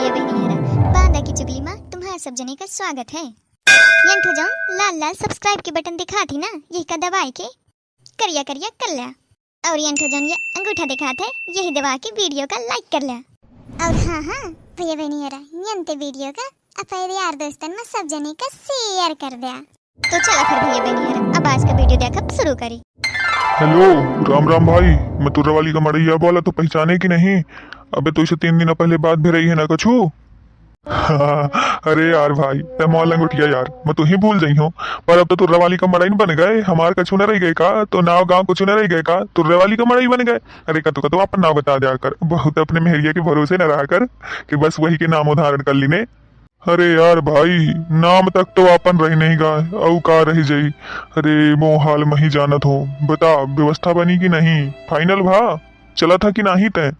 भैया बहनियारा, बांदा की चुगली माँ तुम्हारा सब जने का स्वागत है। यंठो जाऊं लाल लाल सब्सक्राइब के बटन दिखा थी ना, यही का दबाए के करिया करिया कर लिया। और यंठो जाऊं ये अंगूठा दिखाते यही दबा के वीडियो का लाइक कर लिया। और हाँ भैया बहनियारा, यंते वीडियो का अपने यार दोस्तन में सब जने का शेयर कर दिया। तो चला फिर भैया बहनियारा, अब आज का वीडियो देखा शुरू करी। हेलो राम राम भाई, मैं तुर्रावाली का मड़ैया बोला तो पहचाने की नहीं? अबे तो इसे 3 दिन पहले बात भी रही है ना कछु। अरे यार भाई ते मौल अंगूठिया यार, मैं तू ही भूल गई हूँ। पर अब तो तुर्रावाली का मड़ई बन गए, हमार कछु न रह गए का, तो नाव गांव कुछ न रह गए का, तुर्रावाली का मड़ई बन गए। अरे कतु अपन नाव बता दिया कर, बहुत अपने मेहरिया के भरोसे न रहा कर कि बस वही के नाम उदाहरण कर लीने। अरे यार भाई, नाम तक तो अपन रही नहीं गाय, औ का रही जाई। अरे मोह हाल मही जानत हो, बता व्यवस्था बनी कि नहीं? फाइनल भा चला था कि नहीं तय?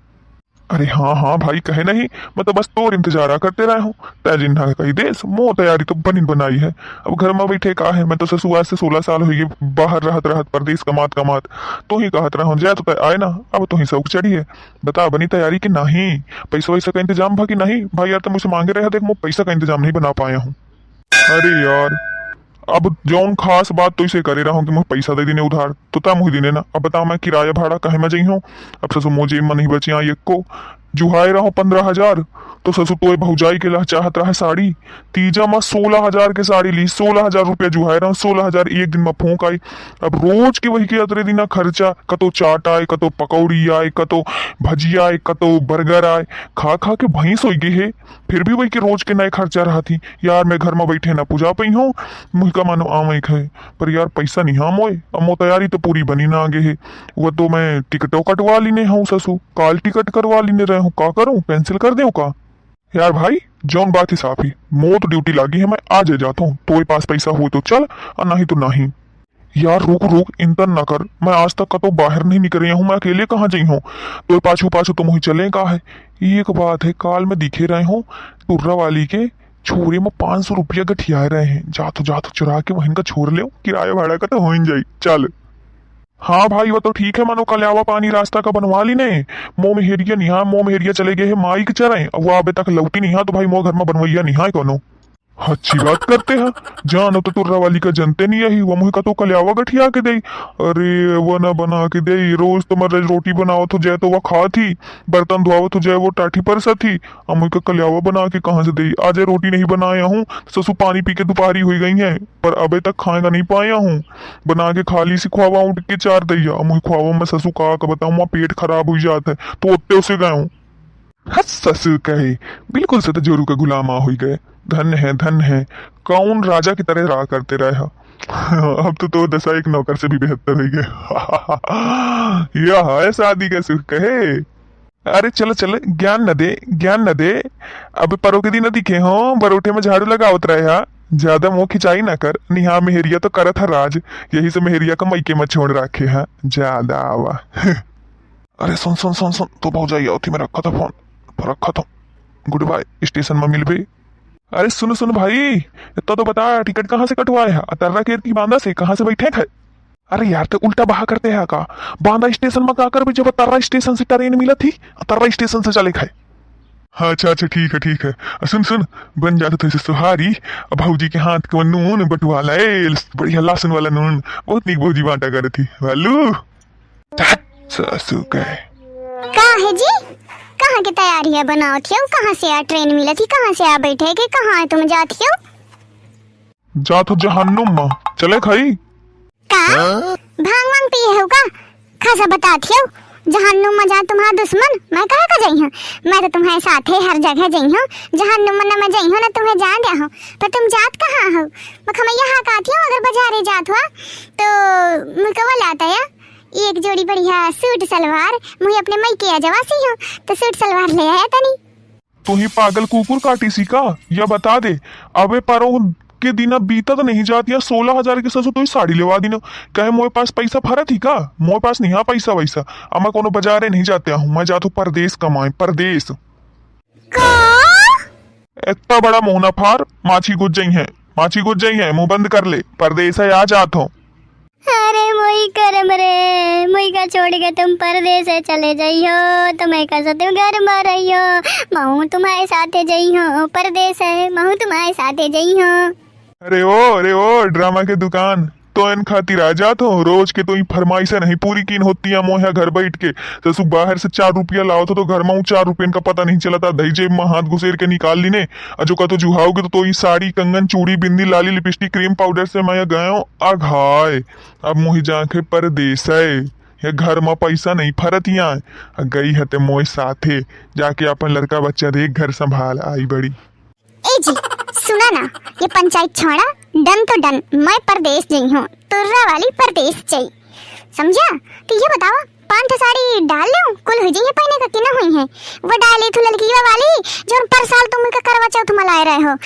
अरे हाँ भाई, कहे नहीं, मैं तो बस तोर इंतजारा करते रहा हूँ। तय जिन्ना कही देश मोह तैयारी तो बनी बनाई है। अब घर में बैठे का है, मैं तो ससुआ से 16 साल हुई बाहर रहत परदेश कमात तो ही कहत रहा हूँ जय तो आए ना। अब तो ही शौक चढ़ी है, बता बनी तैयारी कि नहीं? पैसा वैसा का इंतजाम भा कि नहीं? भाई यार तो मुझसे मांगे रहे, देख मैं पैसा का इंतजाम नहीं बना पाया हूँ। अरे यार अब जौन खास बात तो इसे करे रहा हूँ कि मैं पैसा दे देने उधार, तो ता मुझे देने ना। अब बता मैं किराया भाड़ा कहे में जाइ हूँ। अब ससु मोजे में नहीं बची एक को जुहाए रहा हूँ 15,000, तो ससु तो भौजाई के ला चाहत रहा है साड़ी। तीजा में 16,000 के साड़ी ली, 16,000 रुपया जुहाए रहा हूँ, 16,000 एक दिन में फूंक आई। अब रोज के वही के अतरे दिन खर्चा, कतो चाट आए, कतो पकौड़ी आए, कतो भजिया आए, कतो बर्गर आए, खा खा के भैंस हो गई है। फिर भी वही के रोज के नए खर्चा रहा थी। यार मैं घर में बैठे ना पूजा पई हूँ, मुझका मानो आमक है, पर यार पैसा नहीं हम होए। अब मो तैयारी तो पूरी बनी ना आगे है। वो तो मैं टिकटों कटवा लीने हूँ ससु, काल टिकट करवा लीने रहे हूँ, का करूँ? कैंसिल कर दे का? यार भाई जौन बात ही साफ ही, मो तो ड्यूटी लागी है, मैं आज जाता हूँ। तो पास पैसा हो तो चल, और नहीं तो नहीं। यार रुक इंतन ना कर, मैं आज तक का तो बाहर नहीं निकल रहा हूँ, मैं अकेले कहाँ जाइ हूँ? तो पाछू तुम ही चले का है। एक बात है, काल में दिखे रहे हूँ तुर्रावाली के छोरे में 500 रुपया गठिया रहे हैं। जातो चुरा के वहीं का छोड़ ले, किराया भाड़ा का तो हो ही जाई। चल हाँ भाई वो तो ठीक है, मानो कल्यावा पानी रास्ता का बनवा ली ने। मोह मेहरिया निहा, मोह मेहरिया चले गए है माई के चरे, वो अबे तक लौटी नहीं। तो भाई मोह घर में बनवैया निहा कोनो। अच्छी बात करते हैं, जानो तो तुर्रावाली का जनते नहीं यही, वो मुझे का तो कल्यावा गठिया के दे। अरे वो ना बना के दे, रोज तो मैं रोटी बनाओ तो जय तो वह खा थी, बर्तन धोआवो तो जय वो टाठी पर सा थी। अब मुझे कल्यावा बना के कहाँ से दे? आज रोटी नहीं बनाया हूँ, ससु पानी पी के दोपहरी हुई गई है, पर अबे तक खाएगा नहीं पाया हूँ। बना के खाली सी खुआवा उठ के 4 दैया, मुझे खुआवा मैं ससु का बताऊँ, वहाँ पेट खराब हुई जाता है, तो उत्ते उसे गए हूँ। ससु कहे बिल्कुल से तो जोरू का गुलामा हो गए। धन है, कौन राजा की तरह रहा करते रहे। अब तो दशा एक नौकर से भी बेहतर हो गए। यह है शादी का सुख कहे। अरे चलो ज्ञान न दे। अब परो के दिन दिखे हो, बरोठे में झाड़ू लगावत रहे। ज्यादा मुंह खिंचाई ना कर, निहा मेहरिया तो करत है राज, यही से मेहरिया का मैके में छोड़ रखे है ज्यादा आवा। अरे सुन तो भौजाई आओ थी, मैं रखा था फोन रखा था। गुड बाय, स्टेशन में मिल भी। अरे सुन भाई, इतना तो बता टिकट कहाँ से कटवाए है? अतर्रा केर की बांदा से कहाँ से बैठे थे? अरे यार तो उल्टा बहा करते हैं का, बांदा स्टेशन में का कर भी, जब अतर्रा स्टेशन से ट्रेन मिला थी, अतर्रा स्टेशन से चले खाए। अच्छा ठीक है। सुन बन जाता था सुहारी, भौजी के हाथ को नून बटवाला बढ़िया लहसुन वाला नून, बहुत नीक भौजी बांटा कर थी वालू। सासू कहे का है जी, कहाँ की तैयारी है बनाओ थी? कहाँ से आ ट्रेन मिला थी, कहाँ से आ बैठे के, कहाँ है तुम जाती हो? जातो जहन्नुम में चले खाई का भांग वांग पिए हो का? खासा बताती हो जहन्नुम में जा तुम्हारा दुश्मन, मैं कहाँ का जाइ हूँ? मैं तो तुम्हारे साथ है हर जगह जाइ हूँ, जहन्नुम में मैं जाइ हूँ ना तुम्हें जान दिया हूँ। पर तुम जात कहाँ हो? मैं यहाँ का आती हूँ, अगर बाजारे जात हुआ तो मुझको वो लाता है एक जोड़ी बढ़िया सूट सलवार, मुझे अपने मैके आ जवासी हूँ, तो सूट सलवार ले आया तनी। तू ही पागल कुकुर काटी सी का, या बता दे अबे परो के दिन बीता तो नहीं जाती। 16,000 के ससु तो साड़ी लेवा दी ना, कहे मोए पास पैसा फरा थी का? मोए पास नहीं है पैसा वैसा। अब मैं कोनो बाजारे नहीं जाते हूँ, मैं जाता हूँ परदेश कमाए, परदेश। इतना बड़ा मोहना फार माछी गुज जाई है, मुंह बंद कर ले, परदेश है आ जात हो। अरे मोई करम रे, मोई का छोड़ के तुम परदेस से चले जाइयो तो मैं कैसे तुम घर में रहियो, मैं तुम्हारे साथे जाइयो परदेस है, मैं तुम्हारे साथे जाइयो। अरे ओ ड्रामा के दुकान तो इन खातिर आ जात हो रोज के तो ही फरमाइशें नहीं पूरी कीन होती है मोह घर बैठ के तो सु बाहर से 4 रुपया लाओ तो घर में 4 रुपये का पता नहीं चलता दही जेब में हाथ घुसेर के निकाल ली ने जो का तो जुहाओगे तो ही साड़ी कंगन चूड़ी बिंदी लाली लिपस्टिक क्रीम पाउडर से मैं गयो अघाय अब मोही जाके परदेस है ये घर में पैसा नहीं फरत यहाँ गई हते मोह साथे जाके अपन लड़का बच्चा देख घर संभाल आई बड़ी। ए जी सुना ना, ये पंचायत छोड़ा, डन तो डन, मैं परदेश गई हूँ, तुर्रा वाली परदेश चाहिए, समझा? तो ये बताओ 5 साड़ी डाल लूं, कुल हो जाइए पहने का कि ना हुई है? वो डाले तो लड़की वाली जो पर साल तुम का करवा चौथ मनाए रहे हो,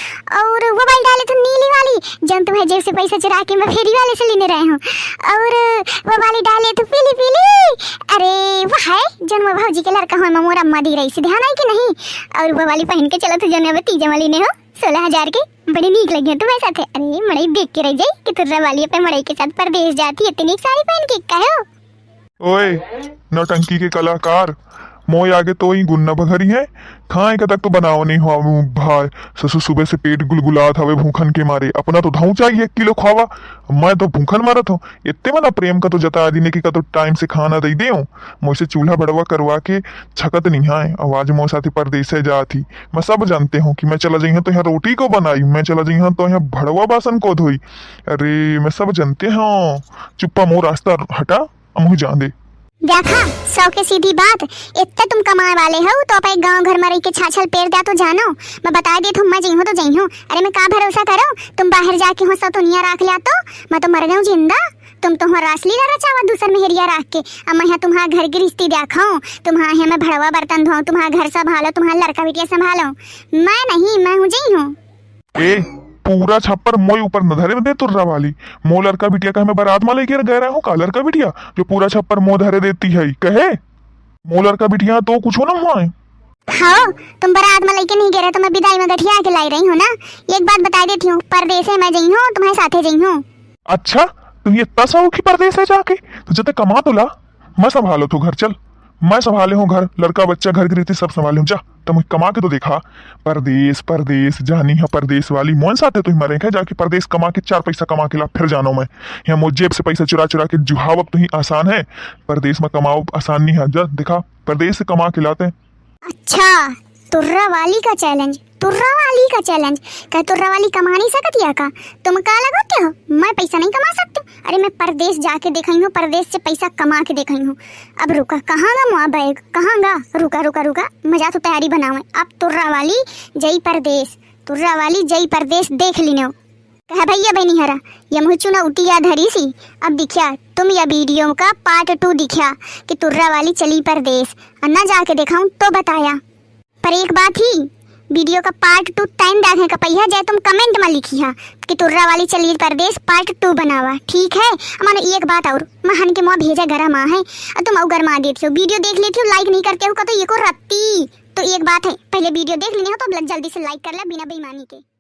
और वो वाली डाले तो नीली वाली जब तुम्हें जेब से पैसा चुरा के मैं फेरी वाले से लेने रहे हो, और वो वाली डाले तो पीली पीली, अरे वो है जन वो भौजी के लड़का हो मोर अम्मा दी रही, ध्यान आई कि नहीं? और वो वाली पहन के चलो तो जन तीजे वाली ने हो 16,000 के, बड़ी नीक लगी है तुम्हें साथ। अरे मड़ई देख के रह जाई कि तुर्रा वाली अपने मड़ई के साथ परदेश जाती है, इतनी साड़ी पहन के कहो। ओए नौटंकी के कलाकार मोय आगे तो ही गुन्ना भगरी है खाए का तक तो बनाओ नहीं हुआ भाई ससुर सुबह से पेट गुलगुलात हवे भूखन के मारे अपना तो धाऊ चाहिए 1 किलो खावा मैं तो भूखन मारत हूँ इतने मना प्रेम का तो जता दीने की का तो टाइम से खाना दे दे मुझसे चूल्हा बड़वा करवा के छकत नहीं आए आवाज मोर साथी परदेश से जाती मैं सब जानते हूँ कि मैं चला जाइए तो यहाँ रोटी को बनाई मैं चला जाइए तो यहाँ भड़वा बासन को धोई अरे मैं सब जानते हैं चुप्पा मोर रास्ता हटा मुझे जान दे देखा 100 के सीधी बात, इतने तुम कमाए वाले हो तो अपने गांव घर में रह के छाछल पेड़ दिया तो जानो मैं बता दे तुम मैं जई हूं तो जई हूं। अरे मैं का भरोसा करो तुम बाहर जाके हो सब दुनिया रख लिया तो मैं तो मर जाऊं जिंदा, तुम तो रासली ला रचावा दूसर मेहरिया रख के, अब मैं तुम्हारा घर की रिश्ती देखाऊं, तुम्हारा मैं भड़वा बर्तन धोऊं, तुम्हारा घर संभालो, तुम्हारा लड़का बिटिया संभालो, मैं नहीं मैं हूं जई हूं। पूरा छप्पर मोई ऊपर न धरे दे तुर्रा वाली मो लड़का बिटिया का मैं बारात में लेके गए रहा हूँ का लड़का बिटिया जो पूरा छप्पर मो धरे देती है कहे मो लड़का बिटिया तो कुछ हो ना हुआ है। हाँ तुम बारात में लेके नहीं गए रहे तो मैं विदाई में गठिया के लाई रही हूँ ना, एक बात बता देती हूँ परदेश है मैं जई हूँ तुम्हारे साथे जई हूँ। अच्छा तुम ये तसा की परदेश है जाके तो जते कमा तो ला मैं संभालो तो घर चल मैं संभाले हूँ घर लड़का बच्चा घर की रीति सब संभाले हूँ जा तो मुझे कमा के तो देखा परदेश परदेश जानी है परदेश वाली मोन साथ है तुम मरे है जाके परदेश कमा के 4 पैसा कमा के ला फिर जानो मैं यहाँ मुझ जेब से पैसा चुरा चुरा के जुहाव अब तो ही आसान है परदेश में कमाओ आसान नहीं है जा देखा परदेश से कमा के लाते हैं। अच्छा तुर्रा वाली का चैलेंज, तुर्रा वाली का चैलेंज, क्या तुर्रा वाली कमा नहीं सकती है का? तुम का लगाते हो मैं पैसा नहीं कमा सकती? अरे मैं परदेश जाके देखी हूँ, परदेश से पैसा कमा के देखी हूँ। अब रुका कहाँ गा मुआ बैग कहाँ गा, रुका रुका रुका मजा तो तैयारी बनावे। अब तुर्रा वाली जई परदेश, तुर्रा वाली जई परदेश देख लीनो कह भैया बहनी हरा ये मुझे चुनौती याद हरी सी। अब दिखा तुम या वीडियो का पार्ट 2 दिखा कि तुर्रा वाली चली परदेश, अन्ना जाके दिखाऊं तो बताया। पर एक बात ही वीडियो का पार्ट 2 टाइम देखे का पहिया जाए तुम कमेंट में लिखी है कि तुर्रा वाली चली परदेश पार्ट 2 बनावा, ठीक है? मानो एक बात और महन के मुँह भेजा गरम आ है तुम और गरमा देती हो, वीडियो देख लेती हो लाइक नहीं करते हो का तो ये को रत्ती। तो एक बात है पहले वीडियो देख लेनी हो तो जल्दी से लाइक कर ले बिना बेईमानी के।